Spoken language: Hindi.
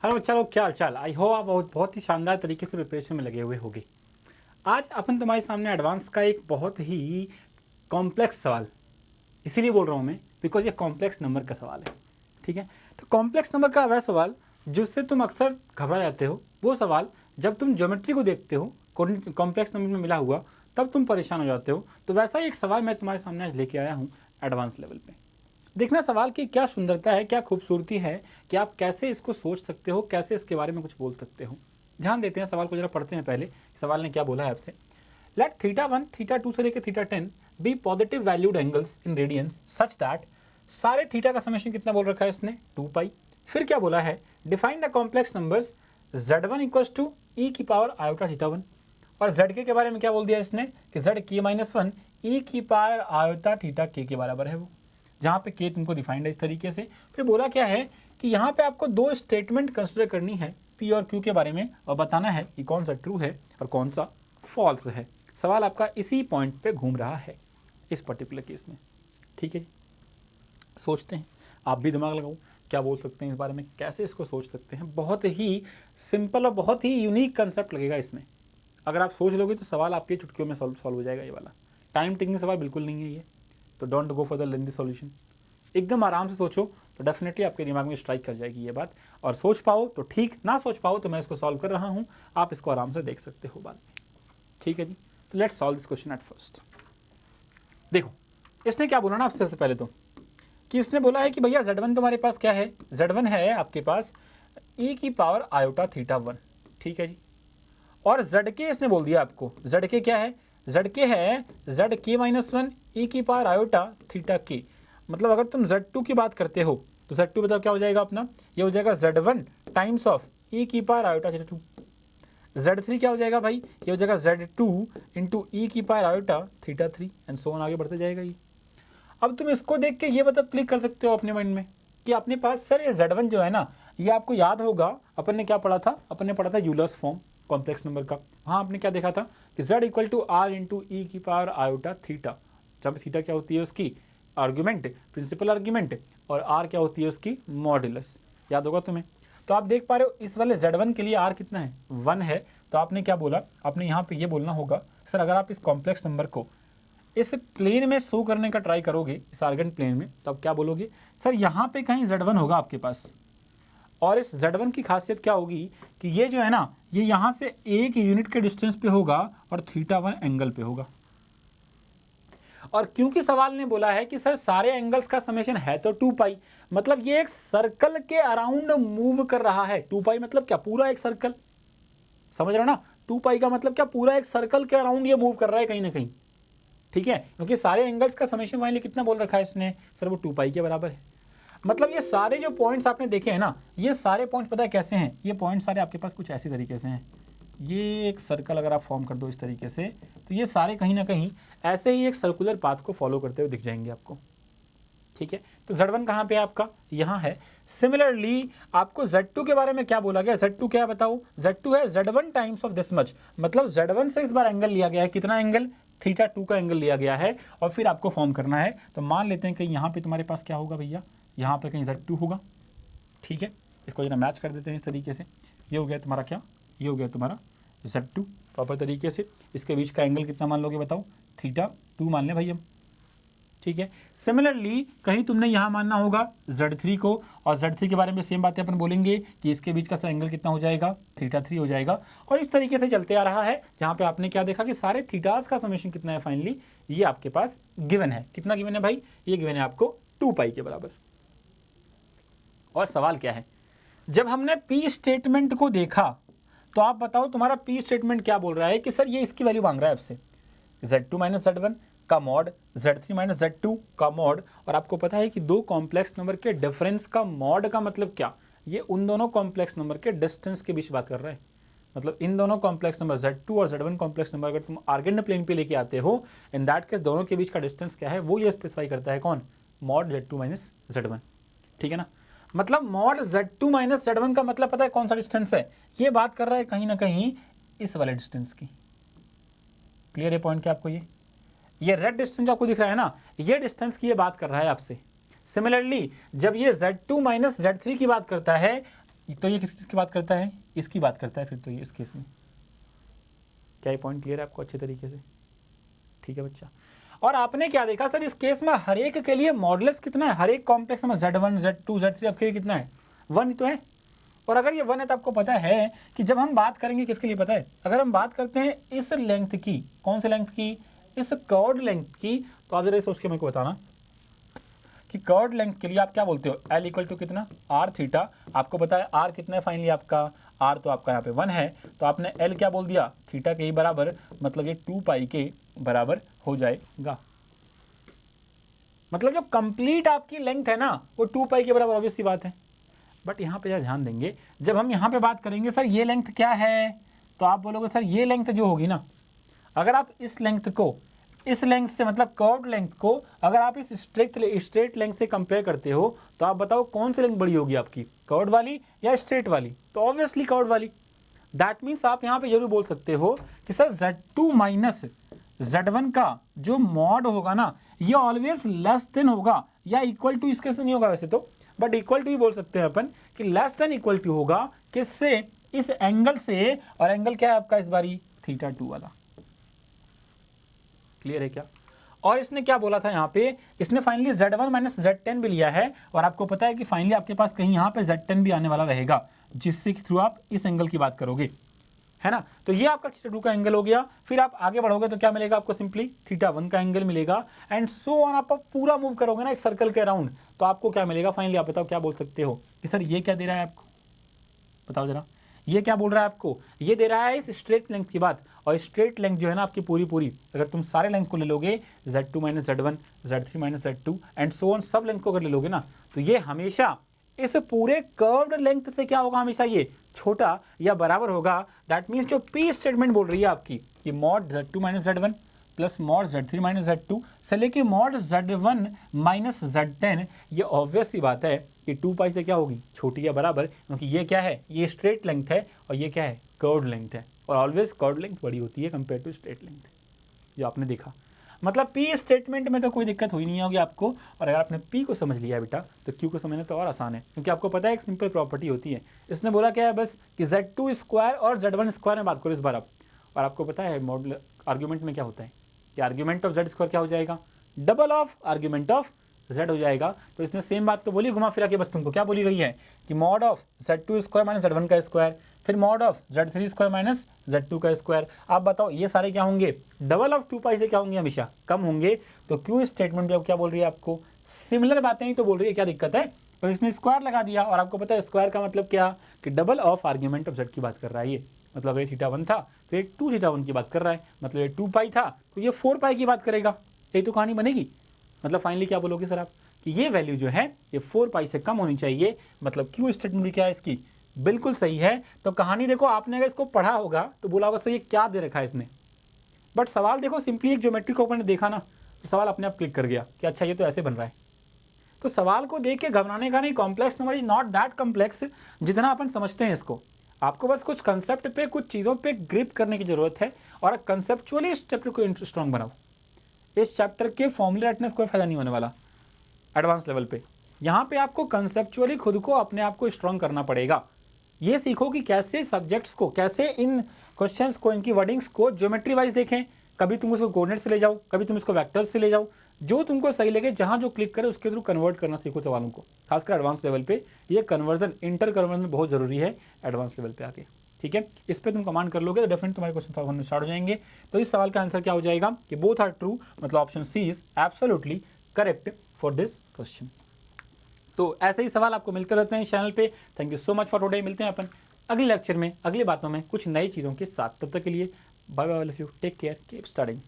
हेलो बच्चा लोग, क्या हाल चाल। आई होप आप बहुत ही शानदार तरीके से प्रिपरेशन में लगे हुए होंगे। आज अपन तुम्हारे सामने एडवांस का एक बहुत ही कॉम्प्लेक्स सवाल, इसीलिए बोल रहा हूँ मैं बिकॉज ये कॉम्प्लेक्स नंबर का सवाल है। ठीक है, तो कॉम्प्लेक्स नंबर का वह सवाल जिससे तुम अक्सर घबरा जाते हो, वो सवाल जब तुम ज्योमेट्री को देखते हो कॉम्प्लेक्स नंबर में मिला हुआ तब तुम परेशान हो जाते हो। तो वैसा ही एक सवाल मैं तुम्हारे सामने आज लेके आया हूँ एडवांस लेवल पे। देखना सवाल की क्या सुंदरता है, क्या खूबसूरती है कि आप कैसे इसको सोच सकते हो, कैसे इसके बारे में कुछ बोल सकते हो। ध्यान देते हैं, सवाल को जरा पढ़ते हैं पहले। सवाल ने क्या बोला है आपसे। लेट θ1 θ2 से लेकर θ10 be positive valued angles in radians such that, सारे थीटा का समेशन कितना बोल रखा है इसने 2π। फिर क्या बोला है, define the complex numbers z1 equals to e की पावर आयोटा θ1। और zk के बारे में क्या बोल दिया इसने कि zk-1 e की पावर आयोटा θk के बराबर है वो, जहाँ पे k तुमको डिफाइंड है इस तरीके से। फिर बोला क्या है कि यहाँ पे आपको दो स्टेटमेंट कंसिडर करनी है p और q के बारे में और बताना है कि कौन सा ट्रू है और कौन सा फॉल्स है। सवाल आपका इसी पॉइंट पे घूम रहा है इस पर्टिकुलर केस में। ठीक है जी, सोचते हैं, आप भी दिमाग लगाओ, क्या बोल सकते हैं इस बारे में, कैसे इसको सोच सकते हैं। बहुत ही सिंपल और बहुत ही यूनिक कंसेप्ट लगेगा इसमें। अगर आप सोच लोगे तो सवाल आपके चुटकियों में सॉल्व हो जाएगा। ये वाला टाइम टेकिंग सवाल बिल्कुल नहीं है ये, तो don't go for the lengthy solution. एकदम आराम से सोचो तो डेफिनेटली आपके दिमाग में स्ट्राइक कर जाएगी ये बात। और सोच पाओ तो ठीक, ना सोच पाओ तो मैं इसको सॉल्व कर रहा हूँ, आप इसको आराम से देख सकते हो बाद में। ठीक है जी, तो let's solve this question at first. देखो इसने क्या बोला ना आपसे सबसे पहले तो, कि इसने बोला है कि भैया z1 तुम्हारे पास क्या है, z1 है आपके पास e की पावर आयोटा θ1। ठीक है जी, और zk इसने बोल दिया आपको, zk क्या है, zk है zk-1 e की पावर आयोटा θk। मतलब अगर तुम z2 की बात करते हो तो z2 बताओ क्या हो जाएगा अपना, ये हो जाएगा z1 टाइम्स ऑफ e की पावर आयोटा θ2। z3 क्या हो जाएगा भाई, ये हो जाएगा z2 इंटू e की power iota θ3 and so on, आगे बढ़ते जाएगा ये। अब तुम इसको देख के ये मतलब क्लिक कर सकते हो अपने माइंड में कि अपने पास सर ये z1 जो है ना, ये आपको याद होगा अपन ने क्या पढ़ा था, अपन ने पढ़ा था यूलर्स फॉर्म कॉम्प्लेक्स नंबर का। हाँ, आपने क्या देखा था कि z equal to r into e की पावर आयोटा थीटा, जब थीटा क्या होती है उसकी आर्ग्यूमेंट, प्रिंसिपल आर्ग्यूमेंट, और आर क्या होती है उसकी मॉड्यूलस, याद होगा तुम्हें। तो आप देख पा रहे हो इस वाले z1 के लिए आर कितना है, 1 है। तो आपने क्या बोला, आपने यहाँ पे ये बोलना होगा सर अगर आप इस कॉम्प्लेक्स नंबर को इस प्लेन में शो करने का ट्राई करोगे, इस आर्गेंट प्लेन में, तो आप क्या बोलोगे सर यहाँ पे कहीं z1 होगा आपके पास। और इस z1 की खासियत क्या होगी कि ये जो है ना, ये यहाँ से 1 यूनिट के डिस्टेंस पे होगा और θ1 एंगल पे होगा। और क्योंकि सवाल ने बोला है कि सर सारे एंगल्स का समेशन है तो 2π, मतलब ये एक सर्कल के अराउंड मूव कर रहा है। 2π मतलब क्या, पूरा एक सर्कल, समझ रहे हो ना। 2π का मतलब क्या, पूरा एक सर्कल के अराउंड ये मूव कर रहा है कहीं ना कहीं। ठीक है, क्योंकि सारे एंगल्स का समेशन फाइनली कितना बोल रखा है इसने, सर वो 2π के बराबर है। मतलब ये सारे जो पॉइंट्स आपने देखे हैं ना, ये सारे पॉइंट्स पता है कैसे हैं, ये पॉइंट्स सारे आपके पास कुछ ऐसी तरीके से हैं। ये एक सर्कल अगर आप फॉर्म कर दो इस तरीके से, तो ये सारे कहीं ना कहीं ऐसे ही एक सर्कुलर पाथ को फॉलो करते हुए दिख जाएंगे आपको। ठीक है, तो z1 कहाँ पे है आपका, यहाँ है। सिमिलरली आपको z2 के बारे में क्या बोला गया, z2 क्या बताओ, z2 है z1 times of this much, मतलब z1 से इस बार एंगल लिया गया है, कितना एंगल, θ2 का एंगल लिया गया है, और फिर आपको फॉर्म करना है। तो मान लेते हैं कि यहाँ पे तुम्हारे पास क्या होगा भैया, यहाँ पे कहीं z2 होगा। ठीक है, इसको जरा मैच कर देते हैं इस तरीके से। ये हो गया तुम्हारा क्या, ये हो गया तुम्हारा z2 प्रॉपर तरीके से। इसके बीच का एंगल कितना मान लोगे बताओ, θ2 मान लें भाई हम। ठीक है, सिमिलरली कहीं तुमने यहाँ मानना होगा z3 को, और z3 के बारे में सेम बातें अपन बोलेंगे कि इसके बीच का एंगल कितना हो जाएगा, θ3 हो जाएगा। और इस तरीके से चलते आ रहा है, जहाँ पे आपने क्या देखा कि सारे थीटास का समेशन कितना है फाइनली, ये आपके पास गिवन है। कितना गिवन है भाई, ये गिवन है आपको 2π के बराबर। और सवाल क्या है, जब हमने p स्टेटमेंट को देखा तो आप बताओ तुम्हारा p स्टेटमेंट क्या बोल रहा है कि सर ये इसकी वैल्यू मांग रहा है आपसे, z2 माइनस z1 का मॉड, z3 माइनस z2 का मॉड। और आपको पता है कि दो कॉम्प्लेक्स नंबर के डिफरेंस का मॉड का मतलब क्या, ये उन दोनों कॉम्प्लेक्स नंबर के डिस्टेंस के बीच बात कर रहा है। मतलब इन दोनों कॉम्प्लेक्स नंबर z2 और z1 कॉम्प्लेक्स नंबर अगर तुम आर्गेंट प्लेन पे लेके आते हो, इन दैट केस दोनों के बीच का डिस्टेंस क्या है वो ये स्पेसिफाई करता है, कौन, मॉड z2 माइनस z1। ठीक है ना, मतलब मॉड z2 माइनस z1 का मतलब पता है कौन सा डिस्टेंस है, ये बात कर रहा है कहीं ना कहीं इस वाले डिस्टेंस की। क्लियर है पॉइंट क्या आपको, ये रेड डिस्टेंस आपको दिख रहा है ना, ये डिस्टेंस की ये बात कर रहा है आपसे। सिमिलरली जब ये z2 माइनस z3 की बात करता है, तो ये किस चीज़ की बात करता है, इसकी बात करता है फिर तो ये इस केस में। क्या ये पॉइंट क्लियर है आपको अच्छे तरीके से? ठीक है बच्चा। और आपने क्या देखा सर, इस केस में हर एक के लिए मॉडुलस कितना है, हर एक कॉम्प्लेक्स में Z1 Z2 Z3 आपके लिए कितना है, 1 ही तो है। और अगर ये 1 है तो आपको पता है कि जब हम बात करेंगे किसके लिए पता है, अगर हम बात करते हैं इस लेंथ की, कौन से लेंथ की, इस कर्व्ड लेंथ की, तो आप जरा सोच के मेरे को बताना कि कर्व्ड लेंथ के लिए आप क्या बोलते हो, L इक्वल टू कितना, R थीटा। आपको पता है R कितना है फाइनली आपका, R तो आपका यहाँ पे 1 है, तो आपने L क्या बोल दिया, थीटा के ही बराबर, मतलब ये 2 पाई के बराबर हो जाएगा। मतलब जो कंप्लीट आपकी लेंथ है ना वो 2 पाई के बराबर, ऑब्वियस सी बात है। बट यहाँ पे ध्यान देंगे, जब हम यहाँ पे बात करेंगे सर ये लेंथ क्या है, तो आप बोलोगे सर ये लेंथ जो होगी ना, अगर आप इस लेंथ को इस लेंथ से, मतलब कर्व्ड लेंथ को अगर आप इस स्ट्रेट लेंथ से कंपेयर करते हो, तो आप बताओ कौन सी लेंथ बड़ी होगी आपकी, कर्व्ड वाली या स्ट्रेट वाली, तो ऑब्वियसली कर्व्ड वाली। दैट मीन्स आप यहाँ पे जरूर बोल सकते हो कि सर Z2 माइनस Z1 का जो मॉड होगा ना, ये ऑलवेज लेस देन होगा या इक्वल टू, इस केस में नहीं होगा वैसे तो, बट इक्वल टू ही बोल सकते हैं अपन कि लेस देन इक्वल टू होगा किससे, इस एंगल से। और एंगल क्या है आपका इस बारी, θ2 वाला। क्लियर है क्या? और इसने क्या बोला था यहाँ पे, इसने फाइनली Z1 माइनस Z10 भी लिया है, और आपको पता है कि फाइनली आपके पास कहीं यहाँ पे Z10 भी आने वाला रहेगा, जिससे थ्रू आप इस एंगल की बात करोगे, है ना। तो ये आपका θ2 का एंगल हो गया। फिर आप आगे बढ़ोगे तो क्या मिलेगा आपको, सिंपली θ1 का एंगल मिलेगा, एंड सो ऑन। आप पूरा मूव करोगे ना एक सर्कल के अराउंड, तो आपको क्या मिलेगा फाइनली, आप बताओ क्या बोल सकते हो कि सर ये क्या दे रहा है आपको, बताओ जरा, ये क्या बोल रहा है आपको, ये दे रहा है इस स्ट्रेट लेंथ की बात। और स्ट्रेट लेंथ जो है ना आपकी पूरी, अगर तुम सारे लेंथ को ले लोगे, Z2 minus Z1, Z3 minus Z2 and so on, सब लेंथ को अगर ले लोगे ना, तो ये हमेशा इस पूरे कर्व्ड लेंथ से क्या होगा, हमेशा ये छोटा या बराबर होगा। दैट मीन्स जो P स्टेटमेंट बोल रही है आपकी कि mod Z2 minus Z1 plus mod Z3 minus Z2 से लेके मॉड Z1 माइनस Z10, ये ऑब्वियस सी बात है कि 2 पाई से क्या होगी, छोटी या बराबर, क्योंकि ये क्या है, ये स्ट्रेट लेंथ है और ये क्या है, कर्व्ड लेंथ है। और ऑलवेज कर्व्ड लेंथ बड़ी होती है कंपेयर टू स्ट्रेट लेंथ, जो आपने देखा। मतलब P स्टेटमेंट में तो कोई दिक्कत हुई नहीं होगी आपको। और अगर आपने P को समझ लिया बेटा, तो Q को समझना तो और आसान है, क्योंकि आपको पता है एक सिंपल प्रॉपर्टी होती है। इसने बोला क्या है बस कि Z2 स्क्वायर और Z1 स्क्वायर में बात करो इस बार आप। और आपको पता है मॉडल आर्ग्यूमेंट में क्या होता है कि आर्ग्यूमेंट ऑफ Z स्क्वायर क्या हो जाएगा, double of argument of Z हो जाएगा। तो इसने सेम बात तो बोली घुमा फिरा के, बस तुमको क्या बोली गई है कि mod of Z2 square minus Z1 का स्क्वायर, फिर mod of Z3 square minus Z2 का स्क्वायर। आप बताओ ये सारे क्या होंगे, डबल ऑफ 2 पाई से क्या होंगे, हमेशा कम होंगे। तो क्यों स्टेटमेंट भी अब क्या बोल रही है आपको, सिमिलर बातें ही तो बोल रही है, क्या दिक्कत है। पर इसने स्क्वायर लगा दिया, और आपको पता है स्क्वायर का मतलब क्या, कि double of argument of Z की बात कर रहा है ये। मतलब ये θ1 था तो ये 2θ1 की बात कर रहा है, मतलब ये 2 पाई था तो ये 4 पाई की बात करेगा। यही तो कहानी बनेगी। मतलब फाइनली क्या बोलोगे सर आप कि ये वैल्यू जो है ये 4 पाई से कम होनी चाहिए। मतलब क्यों स्टेटमेंट भी क्या है इसकी, बिल्कुल सही है। तो कहानी देखो, आपने अगर इसको पढ़ा होगा तो बोला होगा सर ये क्या दे रखा है इसने, बट सवाल देखो सिंपली एक ज्योमेट्री को आपने देखा ना, तो सवाल अपने आप क्लिक कर गया कि अच्छा ये तो ऐसे बन रहा है। तो सवाल को देख के घबराने का नहीं, complex number is not that complex जितना अपन समझते हैं इसको। आपको बस कुछ कंसेप्ट पे, कुछ चीज़ों पे ग्रिप करने की जरूरत है, और कंसेप्चुअली इस चैप्टर को स्ट्रॉन्ग बनाओ। इस चैप्टर के फॉर्मूले रटने से कोई फायदा नहीं होने वाला एडवांस लेवल पे। यहाँ पे आपको कंसेप्चुअली खुद को, अपने आप को स्ट्रॉन्ग करना पड़ेगा। ये सीखो कि कैसे सब्जेक्ट्स को, कैसे इन क्वेश्चंस को, इनकी वर्डिंग्स को ज्योमेट्री वाइज देखें। कभी तुम उसको कोऑर्डिनेट से ले जाओ, कभी तुम इसको वेक्टर्स से ले जाओ, जो तुमको सही लगे, जहाँ जो क्लिक करे उसके थ्रू कन्वर्ट करना सीखो सवालों को। खासकर एडवांस लेवल पे ये कन्वर्जन, इंटर कन्वर्जन बहुत जरूरी है एडवांस लेवल पे आके। ठीक है, इस पर तुम कमांड कर लोगे तो डेफिनेटली तुम्हारे क्वेश्चन सॉल्व होने स्टार्ट हो जाएंगे। तो इस सवाल का आंसर क्या हो जाएगा कि बोथ आर ट्रू, मतलब option C is absolutely correct for this question. तो ऐसे ही सवाल आपको मिलते रहते हैं इस चैनल पे। Thank you so much for today. मिलते हैं अपन अगले लेक्चर में, अगली बातों में, कुछ नई चीज़ों के साथ। तब तक के लिए bye bye, love you, take care, keep studying.